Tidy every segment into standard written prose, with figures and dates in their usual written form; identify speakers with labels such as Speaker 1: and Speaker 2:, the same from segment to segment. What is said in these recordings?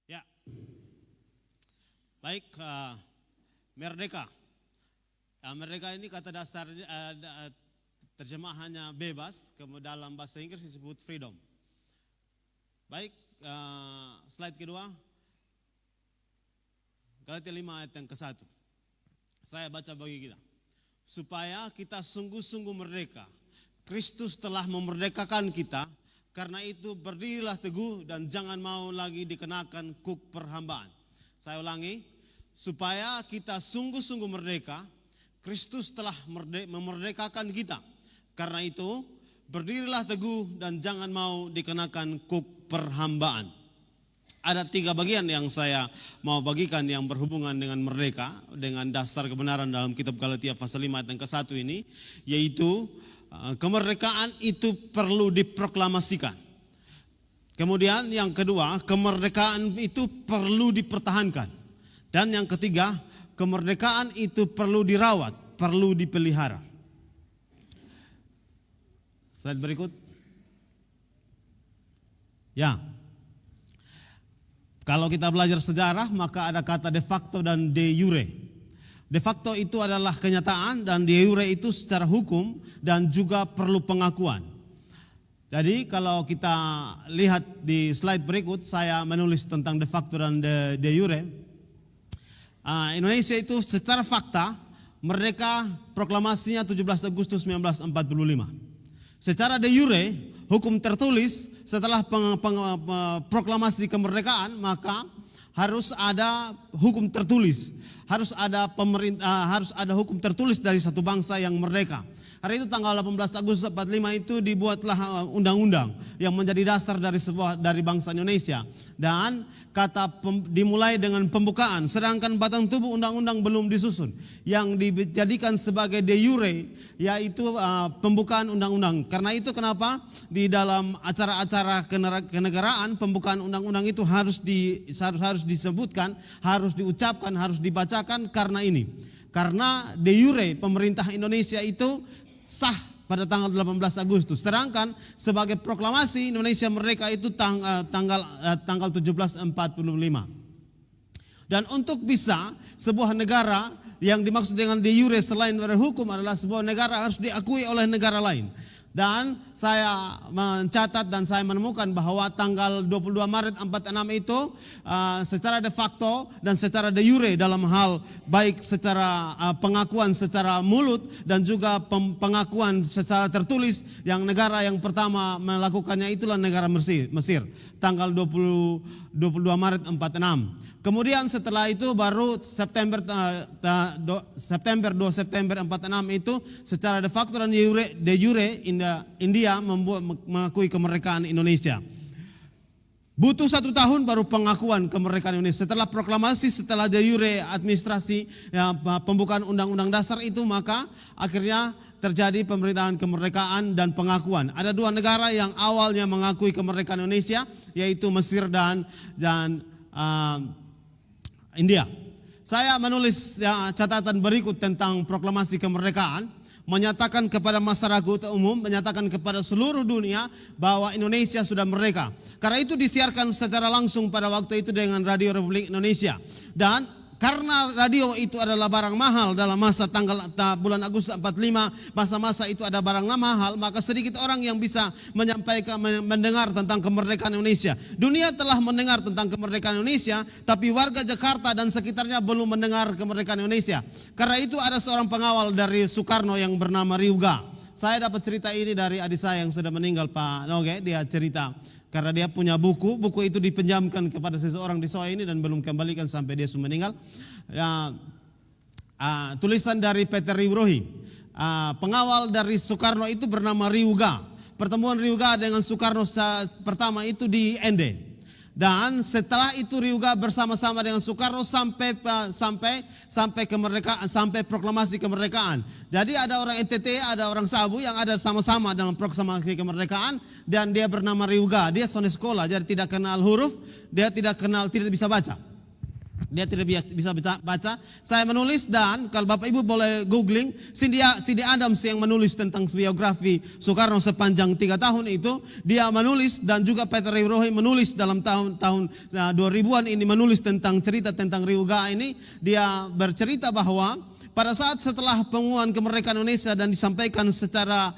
Speaker 1: Ya, baik, merdeka. Merdeka ini kata dasar terjemahannya bebas, dalam bahasa Inggris disebut freedom. Baik, slide kedua. Galatia 5 ayat yang ke-1. Saya baca bagi kita. Supaya kita sungguh-sungguh merdeka. Kristus telah memerdekakan kita. Karena itu berdirilah teguh dan jangan mau lagi dikenakan kuk perhambaan. Saya ulangi, supaya kita sungguh-sungguh merdeka, Kristus telah memerdekakan kita. Karena itu berdirilah teguh dan jangan mau dikenakan kuk perhambaan. Ada 3 bagian yang saya mau bagikan yang berhubungan dengan merdeka, dengan dasar kebenaran dalam kitab Galatia pasal 5 ayat yang ke-1 ini, yaitu kemerdekaan itu perlu diproklamasikan. Kemudian yang kedua, kemerdekaan itu perlu dipertahankan. Dan yang ketiga, kemerdekaan itu perlu dirawat, perlu dipelihara. Slide berikut. Ya. Kalau kita belajar sejarah, maka ada kata de facto dan de jure. De facto itu adalah kenyataan dan de jure itu secara hukum dan juga perlu pengakuan. Jadi kalau kita lihat di slide berikut, saya menulis tentang de facto dan de jure. Indonesia itu secara fakta merdeka proklamasinya 17 Agustus 1945. Secara de jure, hukum tertulis setelah proklamasi kemerdekaan, maka harus ada hukum tertulis. Harus ada hukum tertulis dari satu bangsa yang merdeka. Hari itu tanggal 18 Agustus 45 itu dibuatlah undang-undang yang menjadi dasar dari bangsa Indonesia. Dan dimulai dengan pembukaan, sedangkan batang tubuh undang-undang belum disusun. Yang dijadikan sebagai de jure yaitu pembukaan undang-undang. Karena itu kenapa di dalam acara-acara kenegaraan pembukaan undang-undang itu harus disebutkan, harus diucapkan, harus dibacakan karena ini. Karena de jure pemerintah Indonesia itu sah pada tanggal 18 Agustus. Sedangkan sebagai proklamasi Indonesia merdeka itu tanggal 1745. Dan untuk bisa sebuah negara yang dimaksud dengan de jure selain dari hukum adalah sebuah negara harus diakui oleh negara lain. Dan saya mencatat dan saya menemukan bahwa tanggal 22 Maret 46 itu secara de facto dan secara de jure dalam hal baik secara pengakuan secara mulut dan juga pengakuan secara tertulis, yang negara yang pertama melakukannya itulah negara Mesir tanggal 22 Maret 46. Kemudian setelah itu baru September 2 September 46 itu secara de facto dan de jure India mengakui kemerdekaan Indonesia. Butuh 1 tahun baru pengakuan kemerdekaan Indonesia. Setelah proklamasi, setelah de jure administrasi pembukaan undang-undang dasar itu, maka akhirnya terjadi pemerintahan kemerdekaan dan pengakuan. Ada 2 negara yang awalnya mengakui kemerdekaan Indonesia, yaitu Mesir dan India. Saya menulis catatan berikut tentang proklamasi kemerdekaan, menyatakan kepada masyarakat umum, menyatakan kepada seluruh dunia bahwa Indonesia sudah merdeka. Karena itu disiarkan secara langsung pada waktu itu dengan Radio Republik Indonesia. Dan karena radio itu adalah barang mahal dalam masa bulan Agustus 45, masa-masa itu ada barang mahal, maka sedikit orang yang bisa mendengar tentang kemerdekaan Indonesia. Dunia telah mendengar tentang kemerdekaan Indonesia, tapi warga Jakarta dan sekitarnya belum mendengar kemerdekaan Indonesia. Karena itu ada seorang pengawal dari Soekarno yang bernama Ryuga. Saya dapat cerita ini dari adik saya yang sudah meninggal, Pak Noge. Dia cerita karena dia punya buku itu dipinjamkan kepada seseorang di Soe ini dan belum kembalikan sampai dia sudah meninggal. Tulisan dari Peter Riwrohi, pengawal dari Soekarno itu bernama Ryuga. Pertemuan Ryuga dengan Soekarno pertama itu di Ende. Dan setelah itu Ryuga bersama-sama dengan Soekarno sampai kemerdekaan, sampai proklamasi kemerdekaan. Jadi ada orang NTT, ada orang Sabu yang ada sama-sama dalam proklamasi kemerdekaan, dan dia bernama Ryuga. Dia soal sekolah, jadi tidak kenal huruf, dia tidak bisa baca. Dia tidak bisa baca. Saya menulis, dan kalau Bapak Ibu boleh googling, Cindy Adams yang menulis tentang biografi Soekarno sepanjang 3 tahun itu, dia menulis, dan juga Peter Roy menulis dalam tahun 2000-an ini, menulis tentang cerita tentang Riuga ini. Dia bercerita bahwa pada saat setelah pengumuman kemerdekaan Indonesia dan disampaikan secara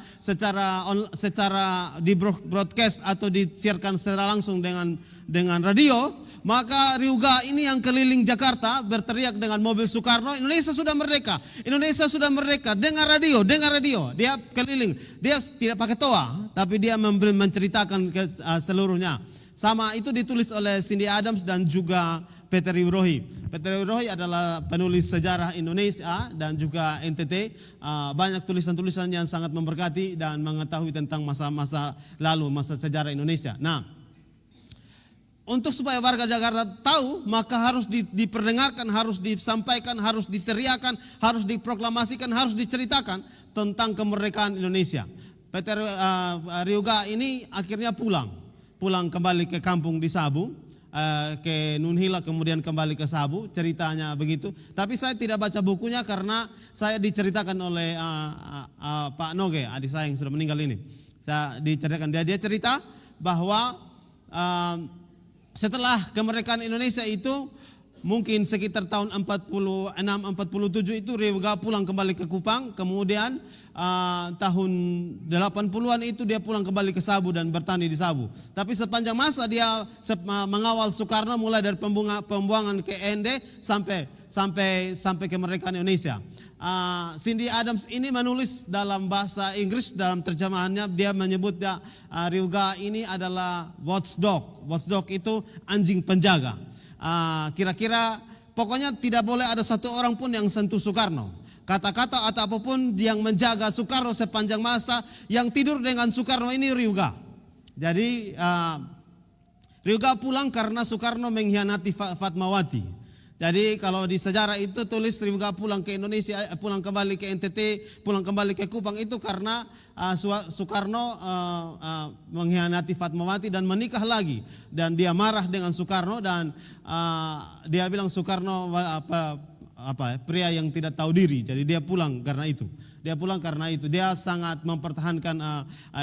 Speaker 1: di broadcast atau disiarkan secara langsung dengan radio, maka Riuga ini yang keliling Jakarta berteriak dengan mobil Soekarno, Indonesia sudah merdeka, Indonesia sudah merdeka. Dengar radio. Dia keliling, dia tidak pakai toa, tapi dia menceritakan ke seluruhnya. Sama itu ditulis oleh Cindy Adams dan juga Peter Roy. Peter Roy adalah penulis sejarah Indonesia dan juga NTT. Banyak tulisan-tulisan yang sangat memberkati dan mengetahui tentang masa-masa lalu, masa sejarah Indonesia. Nah, untuk supaya warga Jakarta tahu, maka harus diperdengarkan, harus disampaikan, harus diteriakan, harus diproklamasikan, harus diceritakan tentang kemerdekaan Indonesia. Peter Riuga ini akhirnya pulang kembali ke kampung di Sabu, ke Nunhila, kemudian kembali ke Sabu, ceritanya begitu. Tapi saya tidak baca bukunya karena saya diceritakan oleh Pak Noge, adik saya yang sudah meninggal ini. Saya diceritakan, dia cerita bahwa setelah kemerdekaan Indonesia itu, mungkin sekitar tahun 46-47 itu Riuga pulang kembali ke Kupang. Kemudian tahun 80-an itu dia pulang kembali ke Sabu dan bertani di Sabu. Tapi sepanjang masa dia mengawal Soekarno, mulai dari pembuangan ke ND sampai kemerdekaan Indonesia. Cindy Adams ini menulis dalam bahasa Inggris, dalam terjemahannya dia menyebut Riuga ini adalah watchdog. Watchdog itu anjing penjaga. Kira-kira pokoknya tidak boleh ada satu orang pun yang sentuh Soekarno. Kata-kata atau apapun yang menjaga Soekarno sepanjang masa, yang tidur dengan Soekarno ini Riuga. Jadi Riuga pulang karena Soekarno mengkhianati Fatmawati. Jadi kalau di sejarah itu tulis Riuga pulang ke Indonesia, pulang kembali ke NTT, pulang kembali ke Kupang itu karena Soekarno mengkhianati Fatmawati dan menikah lagi. Dan dia marah dengan Soekarno dan dia bilang Soekarno pria yang tidak tahu diri. Jadi dia pulang karena itu. Dia sangat mempertahankan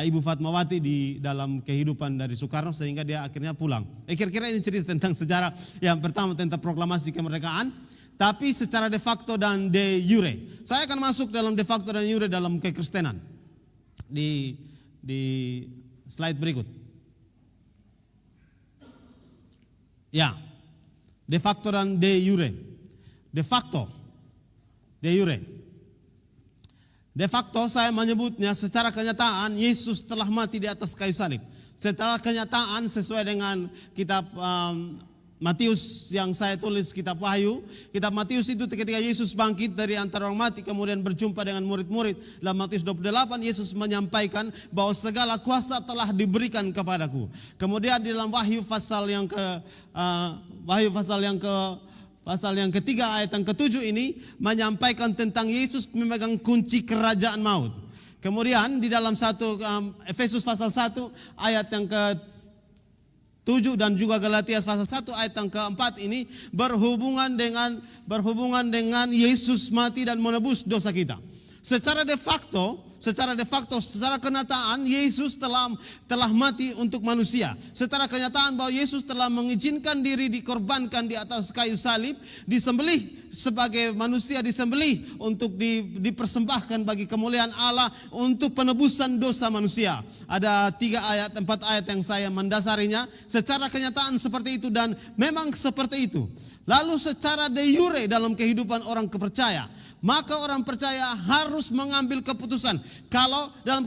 Speaker 1: Ibu Fatmawati di dalam kehidupan dari Soekarno sehingga dia akhirnya pulang. Kira-kira ini cerita tentang sejarah yang pertama tentang proklamasi kemerdekaan. Tapi secara de facto dan de jure. Saya akan masuk dalam de facto dan jure dalam kekristenan. Di slide berikut. Ya, de facto dan de jure. De facto, de jure. De facto saya menyebutnya secara kenyataan Yesus telah mati di atas kayu salib. Secara kenyataan sesuai dengan kitab Matius yang saya tulis, kitab Wahyu. Kitab Matius itu ketika Yesus bangkit dari antara orang mati kemudian berjumpa dengan murid-murid. Dalam Matius 28 Yesus menyampaikan bahwa segala kuasa telah diberikan kepadaku. Kemudian di dalam Wahyu pasal yang ketiga ayat yang ke-7 ini menyampaikan tentang Yesus memegang kunci kerajaan maut. Kemudian di dalam Efesus pasal 1 ayat yang ke-7 dan juga Galatias pasal 1 ayat yang ke-4 ini berhubungan dengan Yesus mati dan menebus dosa kita. Secara de facto, secara kenyataan Yesus telah mati untuk manusia. Secara kenyataan bahwa Yesus telah mengizinkan diri dikorbankan di atas kayu salib, disembelih sebagai manusia, disembelih untuk dipersembahkan bagi kemuliaan Allah untuk penebusan dosa manusia. Ada 4 ayat yang saya mendasarinya. Secara kenyataan seperti itu dan memang seperti itu. Lalu secara de jure dalam kehidupan orang kepercaya, maka orang percaya harus mengambil keputusan. Kalau dalam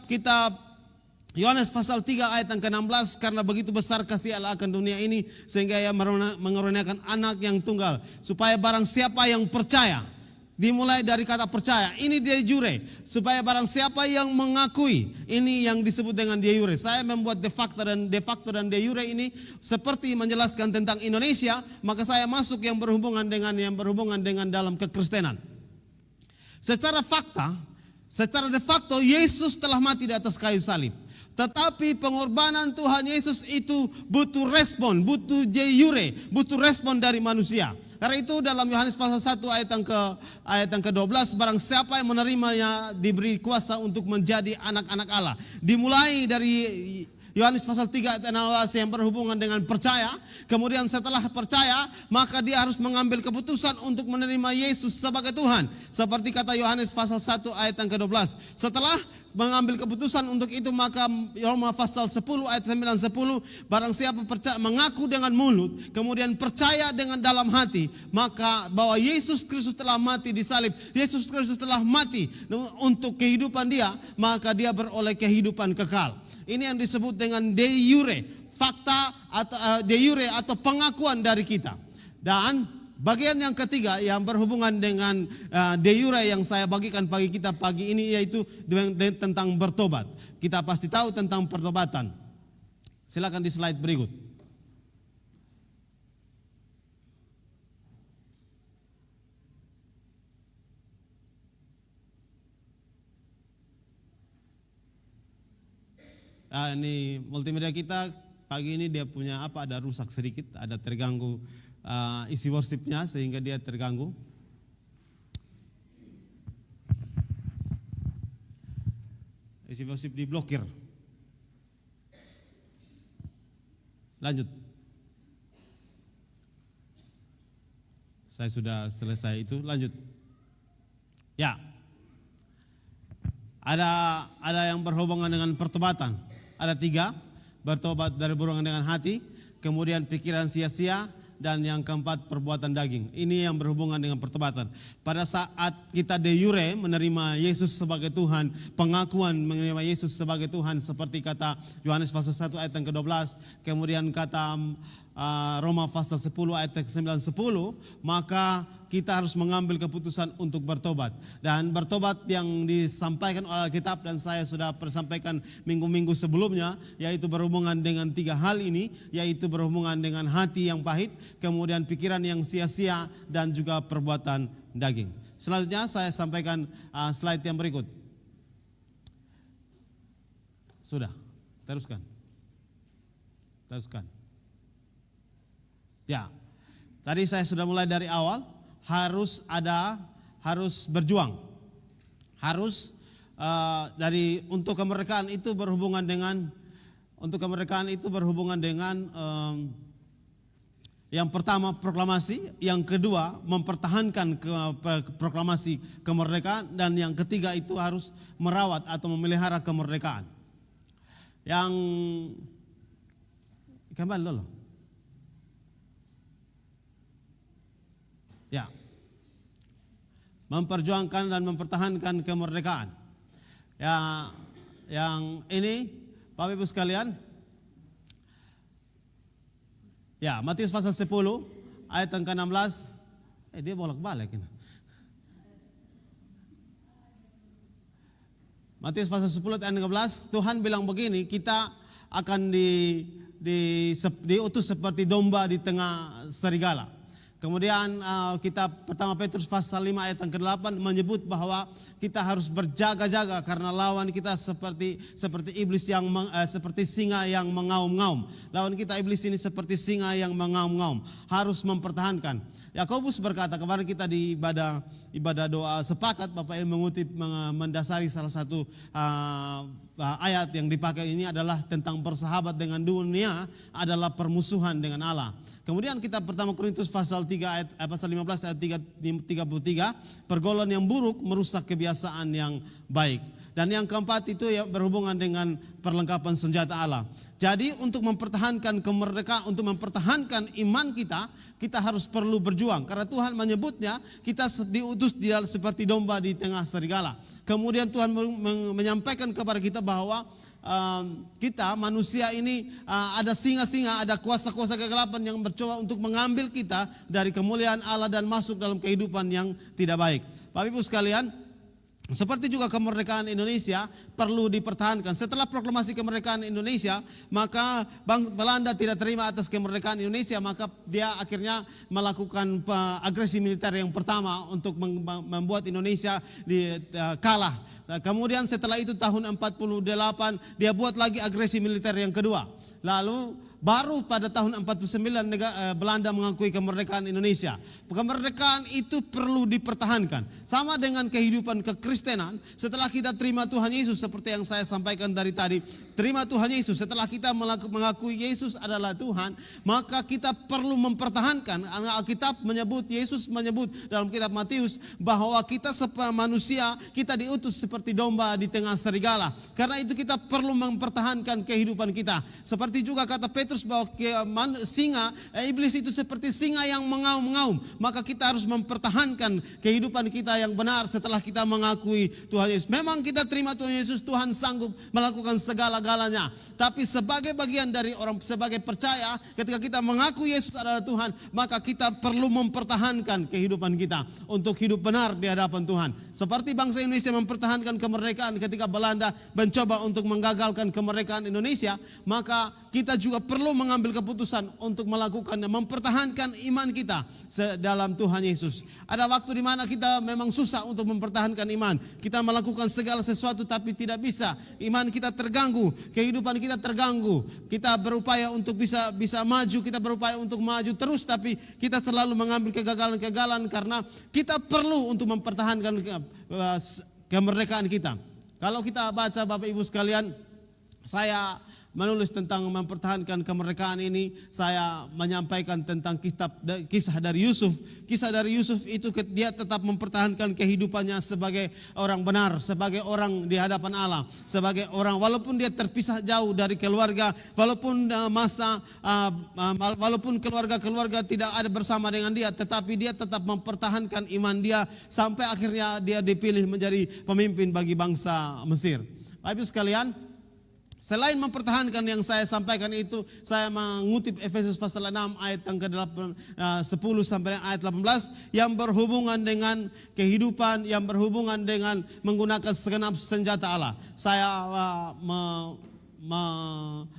Speaker 1: kitab Yohanes pasal 3 ayat yang ke-16, karena begitu besar kasih Allah akan dunia ini sehingga ia mengaruniakan anak yang tunggal, supaya barang siapa yang percaya, dimulai dari kata percaya, ini de jure, supaya barang siapa yang mengakui, ini yang disebut dengan de jure. Saya membuat de facto dan de jure ini seperti menjelaskan tentang Indonesia, maka saya masuk yang berhubungan dengan dalam kekristenan. Secara de facto Yesus telah mati di atas kayu salib. Tetapi pengorbanan Tuhan Yesus itu butuh respon, butuh jeyure, butuh respon dari manusia. Karena itu dalam Yohanes pasal 1 ayat yang ke-12, barang siapa yang menerimanya diberi kuasa untuk menjadi anak-anak Allah. Dimulai dari Yohanes pasal 3 ayat 16 yang berhubungan dengan percaya. Kemudian setelah percaya, maka dia harus mengambil keputusan untuk menerima Yesus sebagai Tuhan. Seperti kata Yohanes pasal 1 ayat yang ke-12. Setelah mengambil keputusan untuk itu, maka Roma pasal 10 ayat 9-10, barang siapa percaya, mengaku dengan mulut, kemudian percaya dengan dalam hati, maka bahwa Yesus Kristus telah mati di salib, Yesus Kristus telah mati untuk kehidupan dia, maka dia beroleh kehidupan kekal. Ini yang disebut dengan de jure, fakta atau de jure atau pengakuan dari kita. Dan bagian yang ketiga yang berhubungan dengan de jure yang saya bagikan bagi kita pagi ini, yaitu tentang bertobat. Kita pasti tahu tentang pertobatan. Silakan di slide berikut. Ini multimedia kita pagi ini dia punya ada rusak sedikit, ada terganggu isi worshipnya sehingga dia terganggu. Isi worship diblokir. Lanjut. Saya sudah selesai itu, lanjut. Ya. Ada yang berhubungan dengan pertobatan. Ada 3, bertobat dari berhubungan dengan hati, kemudian pikiran sia-sia, dan yang keempat perbuatan daging. Ini yang berhubungan dengan pertobatan. Pada saat kita de jure menerima Yesus sebagai Tuhan, pengakuan menerima Yesus sebagai Tuhan seperti kata Yohanes pasal 1 ayat yang ke-12, kemudian kata Roma pasal 10 ayat ke-9-10, maka kita harus mengambil keputusan untuk bertobat. Dan bertobat yang disampaikan oleh Alkitab dan saya sudah sampaikan minggu-minggu sebelumnya, yaitu berhubungan dengan 3 hal ini, yaitu berhubungan dengan hati yang pahit, kemudian pikiran yang sia-sia, dan juga perbuatan daging. Selanjutnya saya sampaikan slide yang berikut. Sudah, teruskan. Ya, tadi saya sudah mulai dari awal. Harus berjuang, untuk kemerdekaan itu berhubungan dengan yang pertama proklamasi, yang kedua mempertahankan proklamasi kemerdekaan, dan yang ketiga itu harus merawat atau memelihara kemerdekaan. Yang kembali dulu. Ya, memperjuangkan dan mempertahankan kemerdekaan. Ya, yang ini, Bapak Ibu sekalian, ya Matius pasal 10 ayat yang ke-16, dia bolak-balik ini. Matius pasal 10 ayat yang ke-16, Tuhan bilang begini, kita akan diutus seperti domba di tengah serigala. Kemudian kitab pertama Petrus pasal 5 ayat yang ke-8 menyebut bahwa kita harus berjaga-jaga karena lawan kita seperti iblis yang seperti singa yang mengaum-ngaum. Lawan kita iblis ini seperti singa yang mengaum-ngaum. Harus mempertahankan. Yakobus berkata, kemarin kita di ibadah doa sepakat, Bapak yang mengutip mendasari salah satu ayat yang dipakai ini adalah tentang bersahabat dengan dunia adalah permusuhan dengan Allah. Kemudian kita pertama Korintus pasal 3 pasal 15 ayat 33, pergaulan yang buruk merusak kebiasaan yang baik. Dan yang keempat itu yang berhubungan dengan perlengkapan senjata Allah. Jadi untuk mempertahankan kemerdekaan, untuk mempertahankan iman kita harus perlu berjuang. Karena Tuhan menyebutnya kita diutus seperti domba di tengah serigala. Kemudian Tuhan menyampaikan kepada kita bahwa kita manusia ini ada singa-singa, ada kuasa-kuasa kegelapan yang mencoba untuk mengambil kita dari kemuliaan Allah dan masuk dalam kehidupan yang tidak baik. Bapak Ibu sekalian, Seperti juga kemerdekaan Indonesia perlu dipertahankan. Setelah proklamasi kemerdekaan Indonesia, maka Belanda tidak terima atas kemerdekaan Indonesia, maka dia akhirnya melakukan agresi militer yang pertama untuk membuat Indonesia kalah. Kemudian setelah itu tahun 48 dia buat lagi agresi militer yang kedua. Lalu baru pada tahun 49 Belanda mengakui kemerdekaan Indonesia. Kemerdekaan itu perlu dipertahankan. Sama dengan kehidupan kekristenan, setelah kita terima Tuhan Yesus seperti yang saya sampaikan dari tadi, terima Tuhan Yesus, setelah kita mengakui Yesus adalah Tuhan, maka kita perlu mempertahankan. Alkitab menyebut, Yesus menyebut dalam kitab Matius bahwa kita sebagai manusia, kita diutus seperti domba di tengah serigala. Karena itu kita perlu mempertahankan kehidupan kita. Seperti juga kata Petrus bahwa iblis itu seperti singa yang mengaum-ngaum, maka kita harus mempertahankan kehidupan kita yang benar setelah kita mengakui Tuhan Yesus. Memang kita terima Tuhan Yesus, Tuhan sanggup melakukan segala-galanya. Tapi sebagai bagian dari orang, sebagai percaya, ketika kita mengaku Yesus adalah Tuhan, maka kita perlu mempertahankan kehidupan kita untuk hidup benar di hadapan Tuhan. Seperti bangsa Indonesia mempertahankan kemerdekaan ketika Belanda mencoba untuk menggagalkan kemerdekaan Indonesia, maka kita juga perlu mengambil keputusan untuk melakukan dan mempertahankan iman kita dalam Tuhan Yesus. Ada waktu di mana kita memang susah untuk mempertahankan iman. Kita melakukan segala sesuatu tapi tidak bisa. Iman kita terganggu, kehidupan kita terganggu. Kita berupaya untuk bisa maju, kita berupaya untuk maju terus, tapi kita selalu mengambil kegagalan-kegagalan karena kita perlu untuk mempertahankan kemerdekaan kita. Kalau kita baca Bapak Ibu sekalian, saya menulis tentang mempertahankan kemerdekaan ini, saya menyampaikan tentang kisah dari Yusuf. Kisah dari Yusuf itu dia tetap mempertahankan kehidupannya sebagai orang benar, sebagai orang di hadapan Allah, sebagai orang walaupun dia terpisah jauh dari keluarga, walaupun walaupun keluarga tidak ada bersama dengan dia, tetapi dia tetap mempertahankan iman dia sampai akhirnya dia dipilih menjadi pemimpin bagi bangsa Mesir. Bapak Ibu sekalian, selain mempertahankan yang saya sampaikan itu, saya mengutip Efesus pasal 6 ayat yang ke-10 sampai ayat 18 yang berhubungan dengan kehidupan, yang berhubungan dengan menggunakan segenap senjata Allah. Saya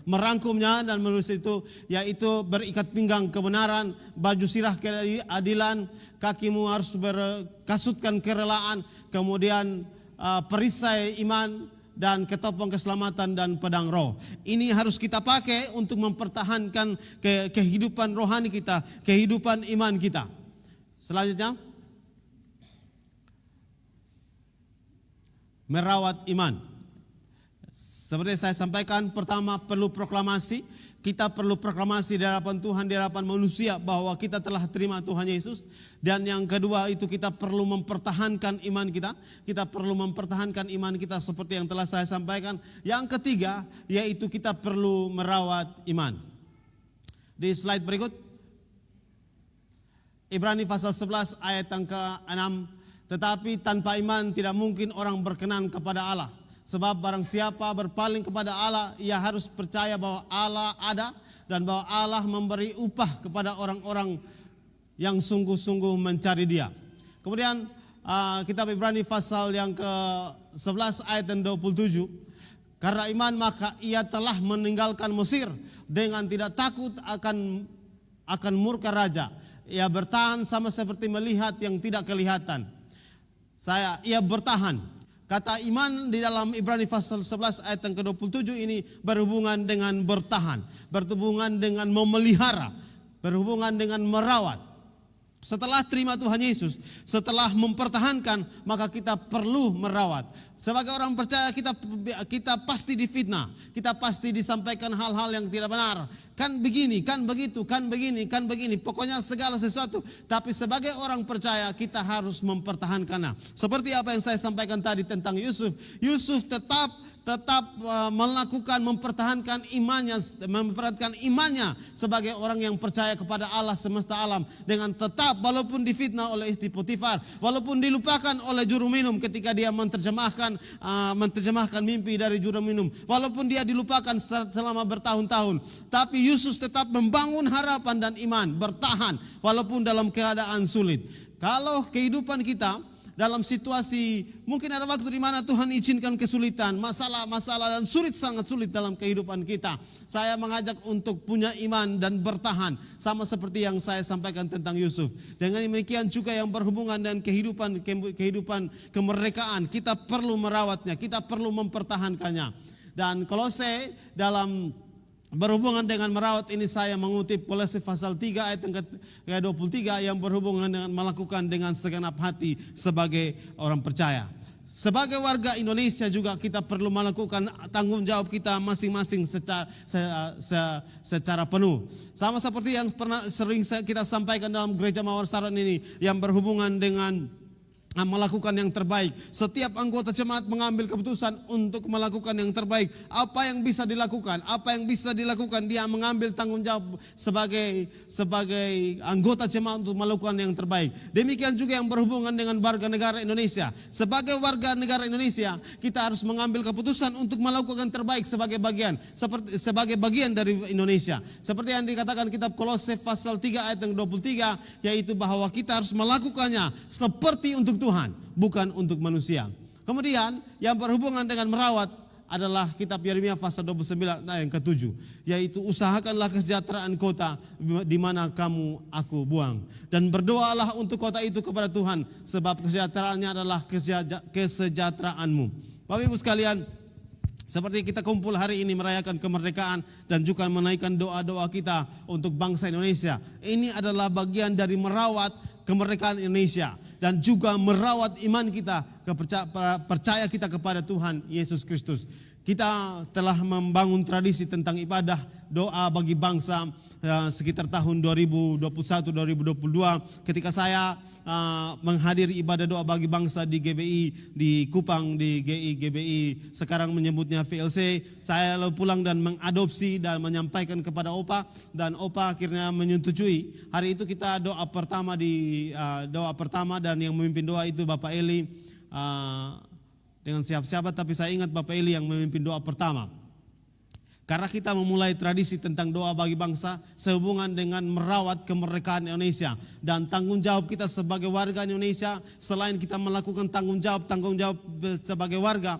Speaker 1: merangkumnya dan menulis itu, yaitu berikat pinggang kebenaran, baju sirah keadilan, kakimu harus berkasutkan kerelaan, kemudian perisai iman, dan ketopong keselamatan dan pedang roh. Ini harus kita pakai untuk mempertahankan kehidupan rohani kita, kehidupan iman kita. Selanjutnya, merawat iman. Seperti saya sampaikan, pertama perlu proklamasi. Kita perlu proklamasi di hadapan Tuhan, di hadapan manusia bahwa kita telah terima Tuhan Yesus. Dan yang kedua itu kita perlu mempertahankan iman kita. Kita perlu mempertahankan iman kita seperti yang telah saya sampaikan. Yang ketiga yaitu kita perlu merawat iman. Di slide berikut, Ibrani pasal 11 ayat yang ke-6. Tetapi tanpa iman tidak mungkin orang berkenan kepada Allah. Sebab barang siapa berpaling kepada Allah, ia harus percaya bahwa Allah ada dan bahwa Allah memberi upah kepada orang-orang yang sungguh-sungguh mencari Dia. Kemudian kitab Ibrani pasal yang ke-11 ayat yang 27. Karena iman maka ia telah meninggalkan Mesir dengan tidak takut akan murka raja. Ia bertahan sama seperti melihat yang tidak kelihatan. Ia bertahan. Kata iman di dalam Ibrani pasal 11 ayat yang ke-27 ini berhubungan dengan bertahan, berhubungan dengan memelihara, berhubungan dengan merawat. Setelah terima Tuhan Yesus, setelah mempertahankan, maka kita perlu merawat. Sebagai orang percaya kita pasti difitnah, kita pasti disampaikan hal-hal yang tidak benar. Kan begini, kan begitu, kan begini, kan begini. Pokoknya segala sesuatu. Tapi sebagai orang percaya kita harus mempertahankannya. Seperti apa yang saya sampaikan tadi tentang Yusuf. Yusuf tetap melakukan, mempertahankan imannya sebagai orang yang percaya kepada Allah semesta alam, dengan tetap walaupun difitnah oleh istri Potifar, walaupun dilupakan oleh juru minum ketika dia menerjemahkan mimpi dari juru minum, walaupun dia dilupakan selama bertahun-tahun, tapi Yusuf tetap membangun harapan dan iman, bertahan walaupun dalam keadaan sulit. Kalau kehidupan kita dalam situasi, mungkin ada waktu di mana Tuhan izinkan kesulitan, masalah-masalah dan sangat sulit dalam kehidupan kita. Saya mengajak untuk punya iman dan bertahan, sama seperti yang saya sampaikan tentang Yusuf. Dengan demikian juga yang berhubungan dengan kehidupan kemerdekaan, kita perlu merawatnya, kita perlu mempertahankannya. Dan Kolose dalam berhubungan dengan merawat ini saya mengutip Kolose pasal 3 ayat yang ke-23 yang berhubungan dengan melakukan dengan segenap hati sebagai orang percaya. Sebagai warga Indonesia juga kita perlu melakukan tanggung jawab kita masing-masing secara penuh. Sama seperti yang sering kita sampaikan dalam gereja Mawar Saron ini yang berhubungan dengan melakukan yang terbaik. Setiap anggota jemaat mengambil keputusan untuk melakukan yang terbaik. Apa yang bisa dilakukan? Apa yang bisa dilakukan? Dia mengambil tanggung jawab sebagai anggota jemaat untuk melakukan yang terbaik. Demikian juga yang berhubungan dengan warga negara Indonesia. Sebagai warga negara Indonesia, kita harus mengambil keputusan untuk melakukan yang terbaik sebagai bagian dari Indonesia. Seperti yang dikatakan kitab Kolose pasal 3 ayat yang 23, yaitu bahwa kita harus melakukannya seperti untuk Tuhan, bukan untuk manusia. Kemudian yang berhubungan dengan merawat adalah kitab Yeremia pasal 29 ayat yang ke-7, yaitu usahakanlah kesejahteraan kota di mana aku buang, dan berdoalah untuk kota itu kepada Tuhan, sebab kesejahteraannya adalah kesejahteraanmu. Bapak Ibu sekalian, seperti kita kumpul hari ini merayakan kemerdekaan dan juga menaikkan doa-doa kita untuk bangsa Indonesia. Ini adalah bagian dari merawat kemerdekaan Indonesia dan juga merawat iman kita, percaya kita kepada Tuhan Yesus Kristus. Kita telah membangun tradisi tentang ibadah doa bagi bangsa sekitar tahun 2021-2022 ketika saya menghadiri ibadah doa bagi bangsa di GBI di Kupang, di GBI sekarang menyebutnya VLC. Saya lalu pulang dan mengadopsi dan menyampaikan kepada Opa, dan Opa akhirnya menyetujui. Hari itu kita doa pertama dan yang memimpin doa itu Bapak Eli dengan siapa-siapa, tapi saya ingat Bapak Eli yang memimpin doa pertama. Karena kita memulai tradisi tentang doa bagi bangsa sehubungan dengan merawat kemerdekaan Indonesia dan tanggung jawab kita sebagai warga Indonesia. Selain kita melakukan tanggung jawab sebagai warga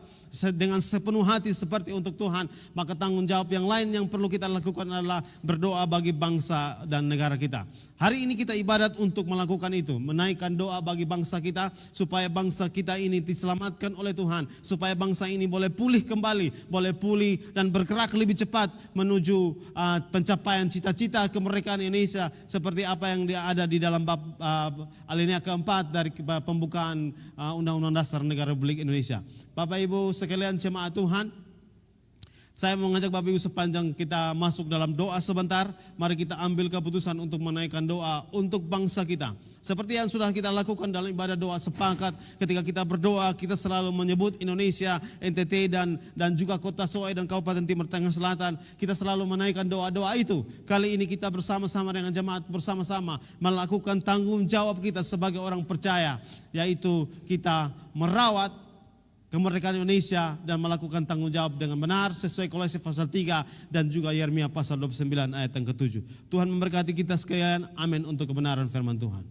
Speaker 1: dengan sepenuh hati seperti untuk Tuhan, maka tanggung jawab yang lain yang perlu kita lakukan adalah berdoa bagi bangsa dan negara kita. Hari ini kita ibadat untuk melakukan itu, menaikkan doa bagi bangsa kita supaya bangsa kita ini diselamatkan oleh Tuhan, supaya bangsa ini boleh pulih kembali, boleh pulih dan bergerak lebih cepat menuju pencapaian cita-cita kemerdekaan Indonesia seperti apa yang ada di dalam bab alinea keempat dari pembukaan Undang-Undang Dasar Negara Republik Indonesia. Bapak Ibu sekalian jemaat Tuhan, saya mengajak Bapak Ibu sepanjang kita masuk dalam doa sebentar, mari kita ambil keputusan untuk menaikkan doa untuk bangsa kita. Seperti yang sudah kita lakukan dalam ibadah doa sepakat, ketika kita berdoa kita selalu menyebut Indonesia, NTT dan juga Kota Soai dan Kabupaten Timur Tengah Selatan. Kita selalu menaikkan doa-doa itu. Kali ini kita bersama-sama dengan jemaat bersama-sama melakukan tanggung jawab kita sebagai orang percaya, yaitu kita merawat kemerdekaan Indonesia dan melakukan tanggung jawab dengan benar sesuai Kolose pasal 3 dan juga Yeremia pasal 29 ayat yang ke-7. Tuhan memberkati kita sekalian. Amin untuk kebenaran firman Tuhan.